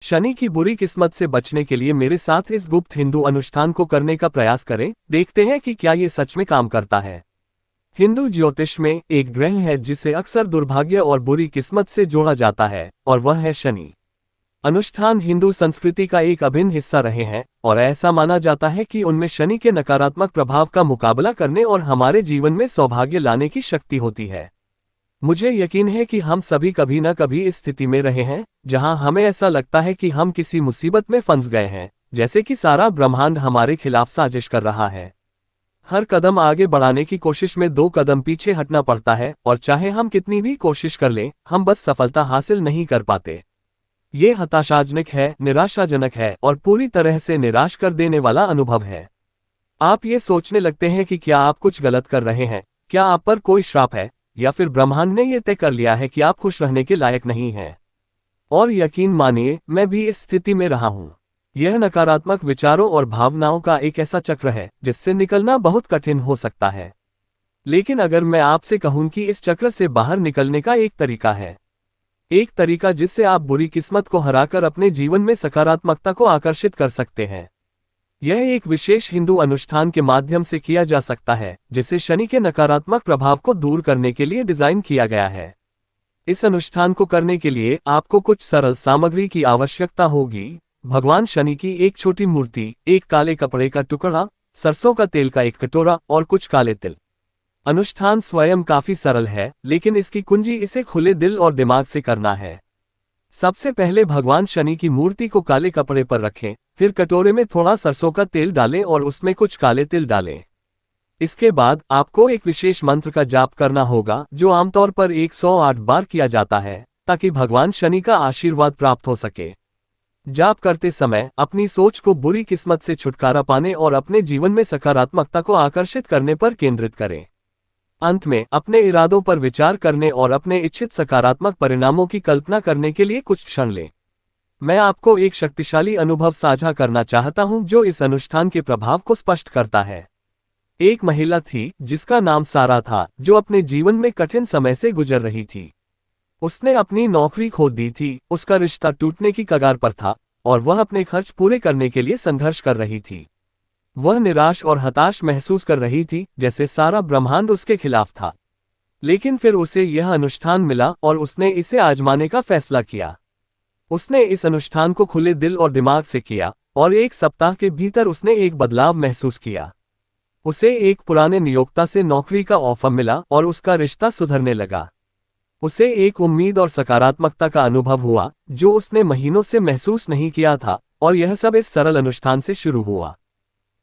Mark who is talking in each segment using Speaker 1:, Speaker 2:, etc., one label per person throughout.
Speaker 1: शनि की बुरी किस्मत से बचने के लिए मेरे साथ इस गुप्त हिंदू अनुष्ठान को करने का प्रयास करें। देखते हैं कि क्या ये सच में काम करता है। हिंदू ज्योतिष में एक ग्रह है जिसे अक्सर दुर्भाग्य और बुरी किस्मत से जोड़ा जाता है, और वह है शनि। अनुष्ठान हिंदू संस्कृति का एक अभिन्न हिस्सा रहे हैं और ऐसा माना जाता है कि उनमें शनि के नकारात्मक प्रभाव का मुकाबला करने और हमारे जीवन में सौभाग्य लाने की शक्ति होती है। मुझे यकीन है कि हम सभी कभी न कभी इस स्थिति में रहे हैं जहां हमें ऐसा लगता है कि हम किसी मुसीबत में फंस गए हैं, जैसे कि सारा ब्रह्मांड हमारे खिलाफ साजिश कर रहा है। हर कदम आगे बढ़ाने की कोशिश में 2 कदम पीछे हटना पड़ता है, और चाहे हम कितनी भी कोशिश कर लें, हम बस सफलता हासिल नहीं कर पाते। ये हताशाजनक है, निराशाजनक है और पूरी तरह से निराश कर देने वाला अनुभव है। आप ये सोचने लगते हैं कि क्या आप कुछ गलत कर रहे हैं, क्या आप पर कोई श्राप है, या फिर ब्रह्मांड ने यह तय कर लिया है कि आप खुश रहने के लायक नहीं हैं। और यकीन मानिए, मैं भी इस स्थिति में रहा हूं। यह नकारात्मक विचारों और भावनाओं का एक ऐसा चक्र है जिससे निकलना बहुत कठिन हो सकता है। लेकिन अगर मैं आपसे कहूं कि इस चक्र से बाहर निकलने का एक तरीका है, एक तरीका जिससे आप बुरी किस्मत को हराकर अपने जीवन में सकारात्मकता को आकर्षित कर सकते हैं, यह एक विशेष हिंदू अनुष्ठान के माध्यम से किया जा सकता है जिसे शनि के नकारात्मक प्रभाव को दूर करने के लिए डिजाइन किया गया है। इस अनुष्ठान को करने के लिए आपको कुछ सरल सामग्री की आवश्यकता होगी। भगवान शनि की एक छोटी मूर्ति, एक काले कपड़े का टुकड़ा, सरसों का तेल का एक कटोरा और कुछ काले तिल। अनुष्ठान स्वयं काफी सरल है, लेकिन इसकी कुंजी इसे खुले दिल और दिमाग से करना है। सबसे पहले भगवान शनि की मूर्ति को काले कपड़े पर रखें, फिर कटोरे में थोड़ा सरसों का तेल डालें और उसमें कुछ काले तिल डालें। इसके बाद आपको एक विशेष मंत्र का जाप करना होगा जो आमतौर पर 108 बार किया जाता है, ताकि भगवान शनि का आशीर्वाद प्राप्त हो सके। जाप करते समय अपनी सोच को बुरी किस्मत से छुटकारा पाने और अपने जीवन में सकारात्मकता को आकर्षित करने पर केंद्रित करें। अंत में अपने इरादों पर विचार करने और अपने इच्छित सकारात्मक परिणामों की कल्पना करने के लिए कुछ क्षण लें। मैं आपको एक शक्तिशाली अनुभव साझा करना चाहता हूं जो इस अनुष्ठान के प्रभाव को स्पष्ट करता है। एक महिला थी जिसका नाम सारा था, जो अपने जीवन में कठिन समय से गुजर रही थी। उसने अपनी नौकरी खो दी थी, उसका रिश्ता टूटने की कगार पर था और वह अपने खर्च पूरे करने के लिए संघर्ष कर रही थी। वह निराश और हताश महसूस कर रही थी, जैसे सारा ब्रह्मांड उसके खिलाफ था। लेकिन फिर उसे यह अनुष्ठान मिला और उसने इसे आजमाने का फैसला किया। उसने इस अनुष्ठान को खुले दिल और दिमाग से किया और 1 सप्ताह के भीतर उसने एक बदलाव महसूस किया। उसे एक पुराने नियोक्ता से नौकरी का ऑफर मिला और उसका रिश्ता सुधरने लगा। उसे एक उम्मीद और सकारात्मकता का अनुभव हुआ जो उसने महीनों से महसूस नहीं किया था, और यह सब इस सरल अनुष्ठान से शुरू हुआ।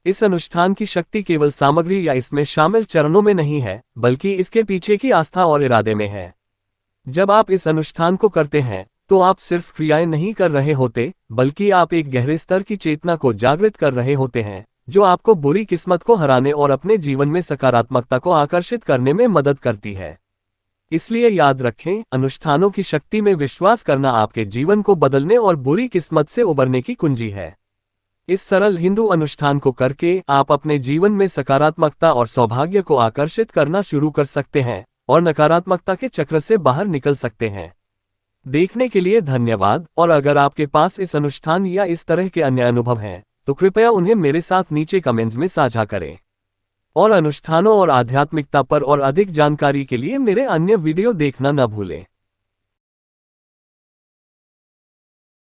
Speaker 1: इस अनुष्ठान की शक्ति केवल सामग्री या इसमें शामिल चरणों में नहीं है, बल्कि इसके पीछे की आस्था और इरादे में है। जब आप इस अनुष्ठान को करते हैं तो आप सिर्फ क्रियाएं नहीं कर रहे होते, बल्कि आप एक गहरे स्तर की चेतना को जागृत कर रहे होते हैं जो आपको बुरी किस्मत को हराने और अपने जीवन में सकारात्मकता को आकर्षित करने में मदद करती है। इसलिए याद रखें, अनुष्ठानों की शक्ति में विश्वास करना आपके जीवन को बदलने और बुरी किस्मत से उबरने की कुंजी है। इस सरल हिंदू अनुष्ठान को करके आप अपने जीवन में सकारात्मकता और सौभाग्य को आकर्षित करना शुरू कर सकते हैं और नकारात्मकता के चक्र से बाहर निकल सकते हैं। देखने के लिए धन्यवाद, और अगर आपके पास इस अनुष्ठान या इस तरह के अन्य अनुभव हैं तो कृपया उन्हें मेरे साथ नीचे कमेंट्स में साझा करें। और अनुष्ठानों और आध्यात्मिकता पर और अधिक जानकारी के लिए मेरे अन्य वीडियो देखना न भूलें।